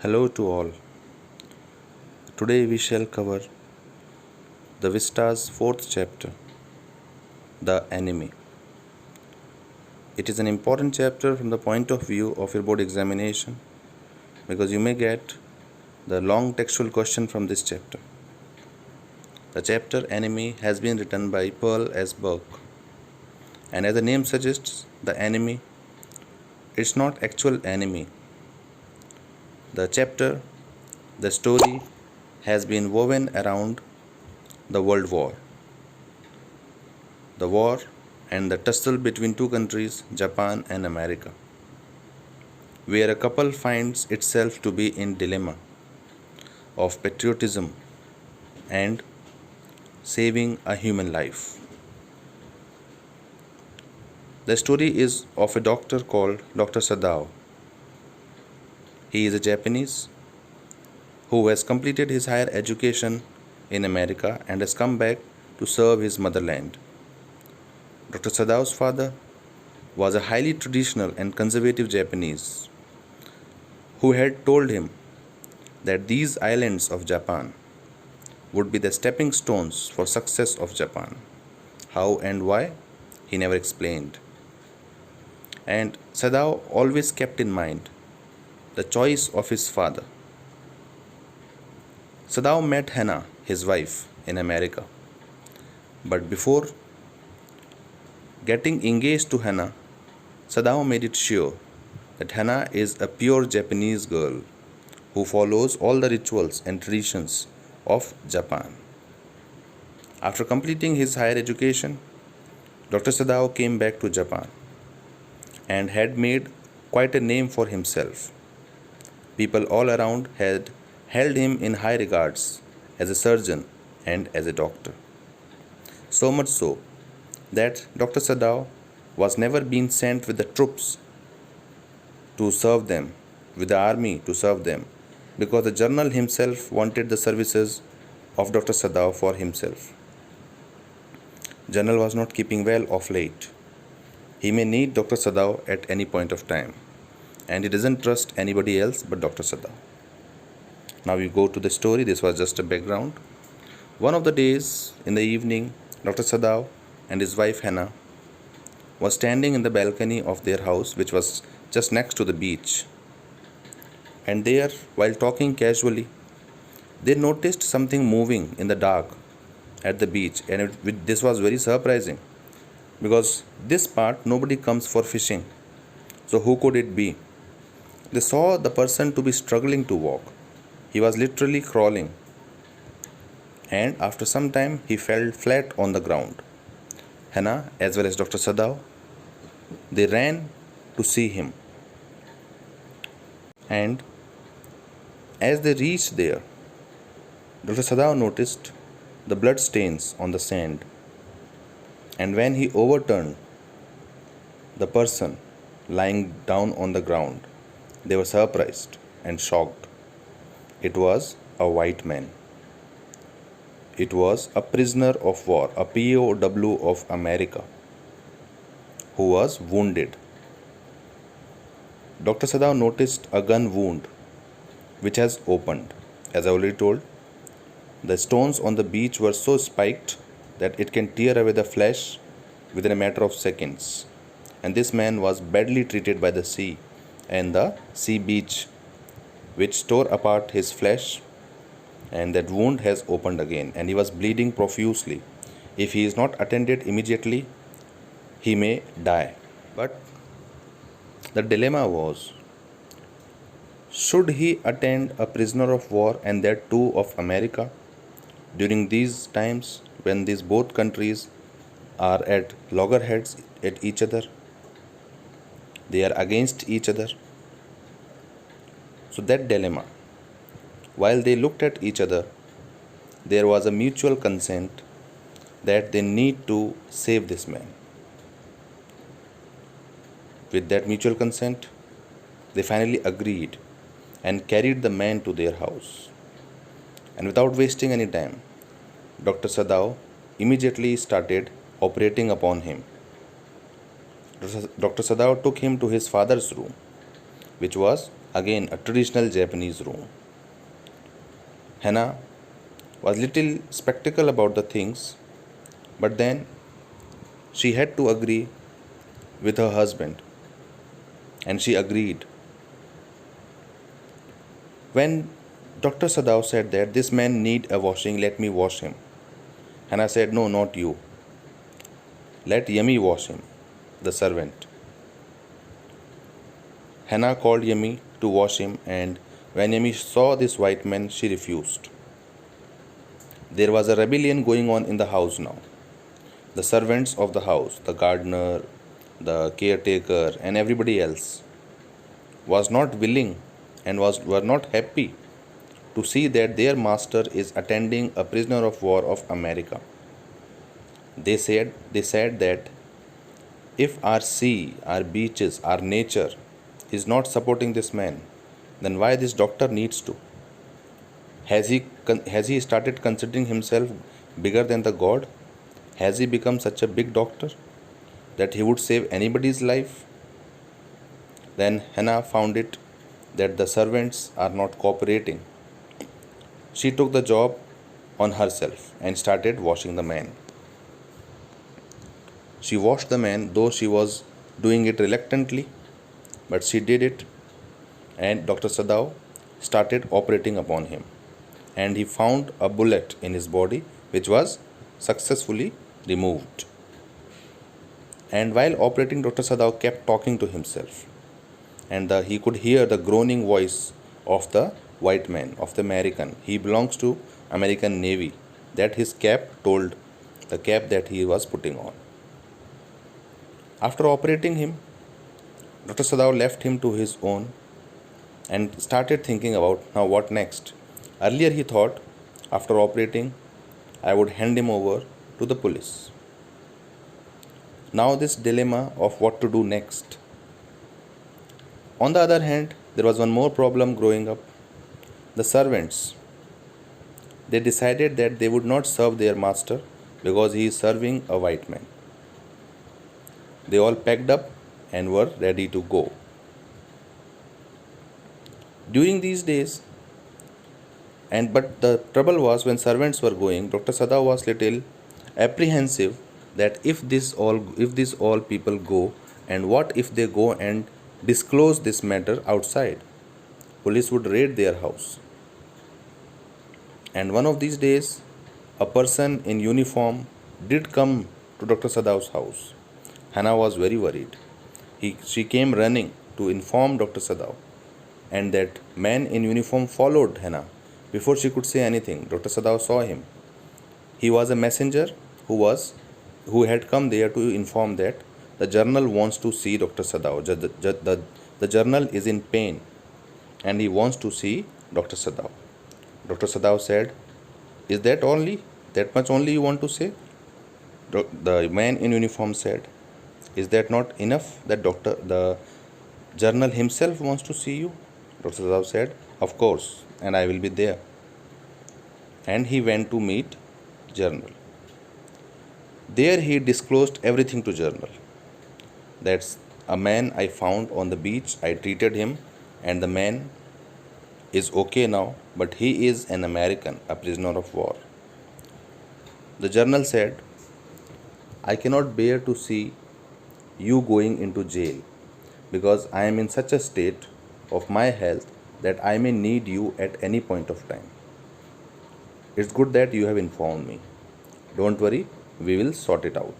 Hello to all. Today we shall cover the Vista's fourth chapter, The Enemy. It is an important chapter from the point of view of your board examination because you may get the long textual question from this chapter. The chapter Enemy has been written by Pearl S. Burke, and as the name suggests, the enemy, it's not actual enemy. The chapter, the story has been woven around the World War. The war and the tussle between two countries, Japan and America, where a couple finds itself to be in dilemma of patriotism and saving a human life. The story is of a doctor called Dr. Sadao. He is a Japanese who has completed his higher education in America and has come back to serve his motherland. Dr. Sadao's father was a highly traditional and conservative Japanese who had told him that these islands of Japan would be the stepping stones for success of Japan. How and why, he never explained. And Sadao always kept in mind the choice of his father. Sadao met Hannah, his wife, in America. But before getting engaged to Hannah, Sadao made it sure that Hannah is a pure Japanese girl who follows all the rituals and traditions of Japan. After completing his higher education, Dr. Sadao came back to Japan and had made quite a name for himself. People all around had held him in high regards as a surgeon and as a doctor. So much so that Dr. Sadao was never being sent with the troops to serve them, with the army to serve them, because the general himself wanted the services of Dr. Sadao for himself. General was not keeping well of late. He may need Dr. Sadao at any point of time, and he doesn't trust anybody else but Dr. Sadao. Now we go to the story. This was just a background. One of the days in the evening, Dr. Sadao and his wife Hannah was standing in the balcony of their house, which was just next to the beach. And there, while talking casually, they noticed something moving in the dark at the beach, and this was very surprising because this part nobody comes for fishing. So who could it be? They saw the person to be struggling to walk. He was literally crawling, and after some time he fell flat on the ground. Hannah as well as Dr. Sadao, they ran to see him, and as they reached there, Dr. Sadao noticed the blood stains on the sand, and when he overturned the person lying down on the ground, they were surprised and shocked. It was a white man. It was a prisoner of war, a POW of America, who was wounded. Dr. Sadao noticed a gun wound which has opened. As I already told, the stones on the beach were so spiked that it can tear away the flesh within a matter of seconds. And this man was badly treated by the sea and the sea beach, which tore apart his flesh, and that wound has opened again, and he was bleeding profusely. If he is not attended immediately, he may die. But the dilemma was, should he attend a prisoner of war, and that too of America, during these times when these both countries are at loggerheads at each other? They are against each other. So that dilemma, while they looked at each other, there was a mutual consent that they need to save this man. With that mutual consent, they finally agreed and carried the man to their house. And without wasting any time, Dr. Sadao immediately started operating upon him. Dr. Sadao took him to his father's room, which was Again, a traditional Japanese room. Hannah was little skeptical about the things, but then she had to agree with her husband, and she agreed. When Dr. Sadao said that this man need a washing, let me wash him. Hannah said, no, not you. Let Yemi wash him, the servant. Hannah called Yemi to wash him, and when Yemi saw this white man, she refused. There was a rebellion going on in the house now. The servants of the house, the gardener, the caretaker, and everybody else was not willing and were not happy to see that their master is attending a prisoner of war of America. They said that if our sea, our beaches, our nature is not supporting this man, then why this doctor needs to? Has he started considering himself bigger than the God? Has he become such a big doctor that he would save anybody's life? Then Hannah found it that the servants are not cooperating. She took the job on herself and started washing the man. She washed the man, though she was doing it reluctantly, but she did it, and Dr. Sadao started operating upon him, and he found a bullet in his body which was successfully removed. And while operating, Dr. Sadao kept talking to himself, and he could hear the groaning voice of the white man, of the American. He belongs to American Navy. That his cap told, the cap that he was putting on. After operating him, Dr. Sadao left him to his own and started thinking about now what next. Earlier he thought, after operating, I would hand him over to the police. Now this dilemma of what to do next. On the other hand, there was one more problem growing up. The servants, they decided that they would not serve their master because he is serving a white man. They all packed up and were ready to go. During these days, but the trouble was when servants were going, Dr. Sadao was little apprehensive that if these all people go, and what if they go and disclose this matter outside? Police would raid their house. And one of these days, a person in uniform did come to Dr. Sadao's house. Hannah was very worried. She came running to inform Dr. Sadao, and that man in uniform followed Hannah. Before she could say anything, Dr. Sadao saw him. He was a messenger who had come there to inform that the journal wants to see Dr. Sadao. The journal is in pain and he wants to see Dr. Sadao. Dr. Sadao said, is that much only you want to say? The man in uniform said, is that not enough that the journal himself wants to see you? Dr. Sadao said, of course, and I will be there. And he went to meet journal. There he disclosed everything to journal. That's a man I found on the beach. I treated him, and the man is okay now, but he is an American, a prisoner of war. The journal said, I cannot bear to see you going into jail because I am in such a state of my health that I may need you at any point of time. It's good that you have informed me. Don't worry, we will sort it out.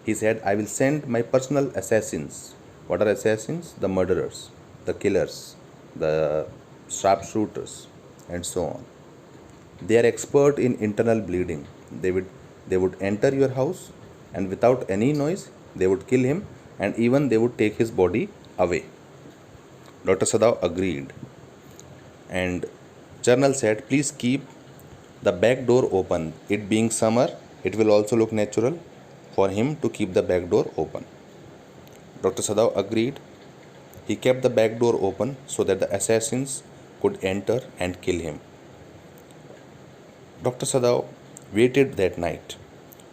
He said, I will send my personal assassins. What are assassins? The murderers, the killers, the sharpshooters, and so on. They are expert in internal bleeding. They would enter your house, and without any noise, they would kill him, and even they would take his body away. Dr. Sadao agreed, and journal said, please keep the back door open. It being summer, it will also look natural for him to keep the back door open. Dr. Sadao agreed. He kept the back door open so that the assassins could enter and kill him. Dr. Sadao waited that night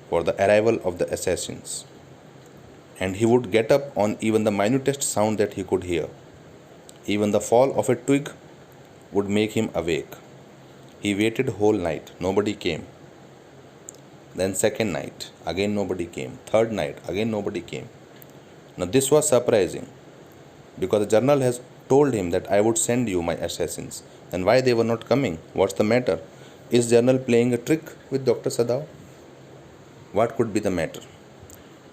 for the arrival of the assassins, and he would get up on even the minutest sound that he could hear. Even the fall of a twig would make him awake. He waited whole night, nobody came. Then second night, again nobody came. Third night, again nobody came. Now this was surprising because the journal has told him that I would send you my assassins. Then why they were not coming? What's the matter? Is journal playing a trick with Dr. Sadao? What could be the matter?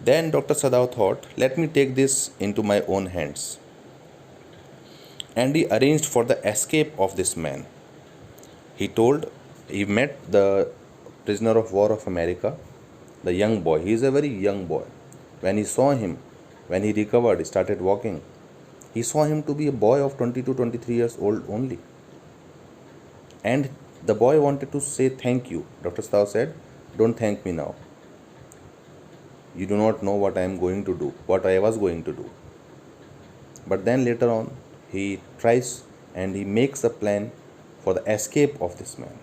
Then Dr. Sadao thought, let me take this into my own hands. And he arranged for the escape of this man. He met the prisoner of war of America, the young boy. He is a very young boy. When he saw him, when he recovered, he started walking. He saw him to be a boy of 20 to 23 years old only. And the boy wanted to say thank you. Dr. Sadao said, don't thank me now. You do not know what I am going to do, what I was going to do. But then later on, he tries and he makes a plan for the escape of this man.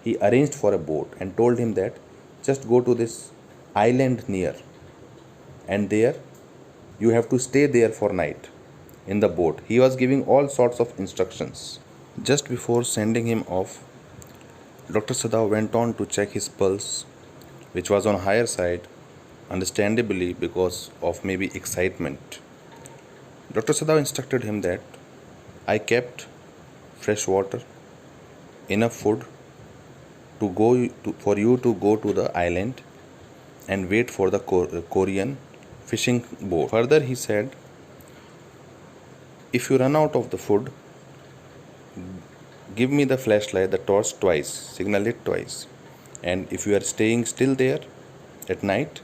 He arranged for a boat and told him that just go to this island near, and there you have to stay there for night in the boat. He was giving all sorts of instructions. Just before sending him off, Dr. Sadao went on to check his pulse, which was on higher side, understandably because of maybe excitement. Dr. Sadao instructed him that I kept fresh water, enough food for you to go to the island and wait for the Korean fishing boat. Further, he said, if you run out of the food, give me the flashlight, the torch twice, signal it twice. And if you are staying still there at night,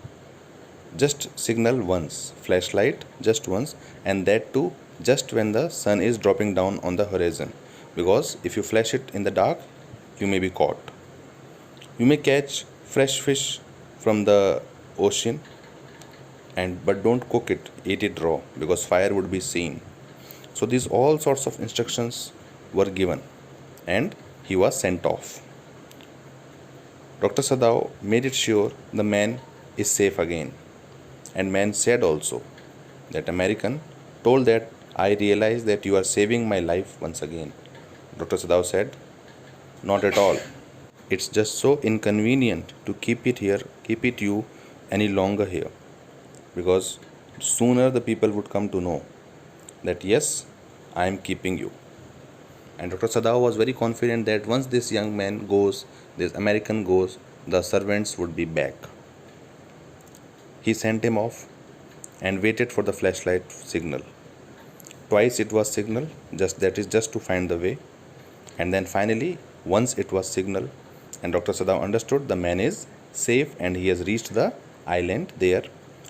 just signal once, flashlight just once, and that too just when the sun is dropping down on the horizon. Because if you flash it in the dark, you may be caught. You may catch fresh fish from the ocean, but don't cook it, eat it raw, because fire would be seen. So these all sorts of instructions were given, and he was sent off. Dr. Sadao made it sure the man is safe again. And man said also, that American told that I realize that you are saving my life once again. Dr. Sadao said, not at all. It's just so inconvenient to keep it you any longer here. Because sooner the people would come to know that yes, I am keeping you. And Dr. Sadao was very confident that once this young man goes, this American goes, the servants would be back. He sent him off and waited for the flashlight signal. Twice it was signal, just to find the way. And then finally, once it was signal, and Dr. Sadao understood the man is safe and he has reached the island there.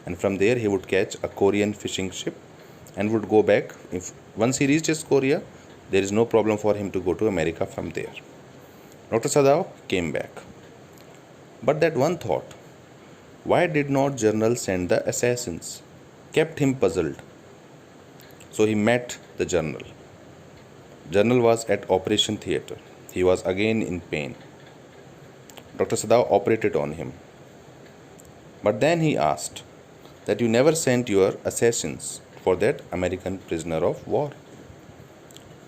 And from there he would catch a Korean fishing ship and would go back. Once he reaches Korea, there is no problem for him to go to America from there. Dr. Sadao came back. But that one thought, why did not General send the assassins, kept him puzzled. So he met the General. General was at operation theatre. He was again in pain. Dr. Sadao operated on him. But then he asked that you never sent your assassins for that American prisoner of war.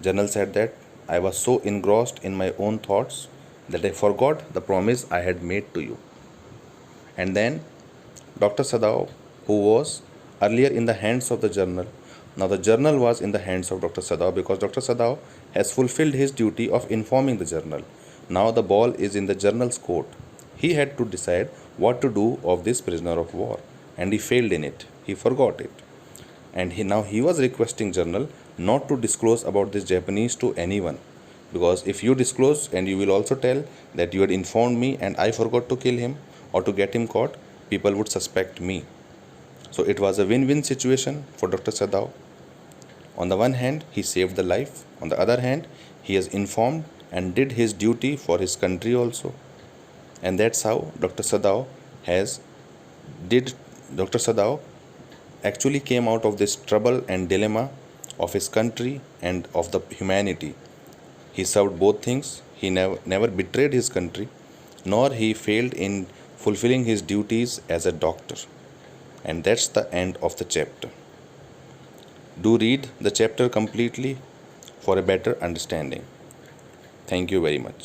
General said that I was so engrossed in my own thoughts that I forgot the promise I had made to you. And then Dr. Sadao, who was earlier in the hands of the General, now the General was in the hands of Dr. Sadao because Dr. Sadao has fulfilled his duty of informing the General. Now the ball is in the General's court. He had to decide what to do of this prisoner of war, and he failed in it. He forgot it. And he was requesting General not to disclose about this Japanese to anyone, because if you disclose and you will also tell that you had informed me and I forgot to kill him or to get him caught, people would suspect me. So it was a win-win situation for Dr. Sadao. On the one hand, he saved the life. On the other hand, he has informed and did his duty for his country also. And that's how Dr. Sadao actually came out of this trouble and dilemma of his country and of the humanity. He served both things. He never betrayed his country, nor he failed in fulfilling his duties as a doctor. And that's the end of the chapter. Do read the chapter completely for a better understanding. Thank you very much.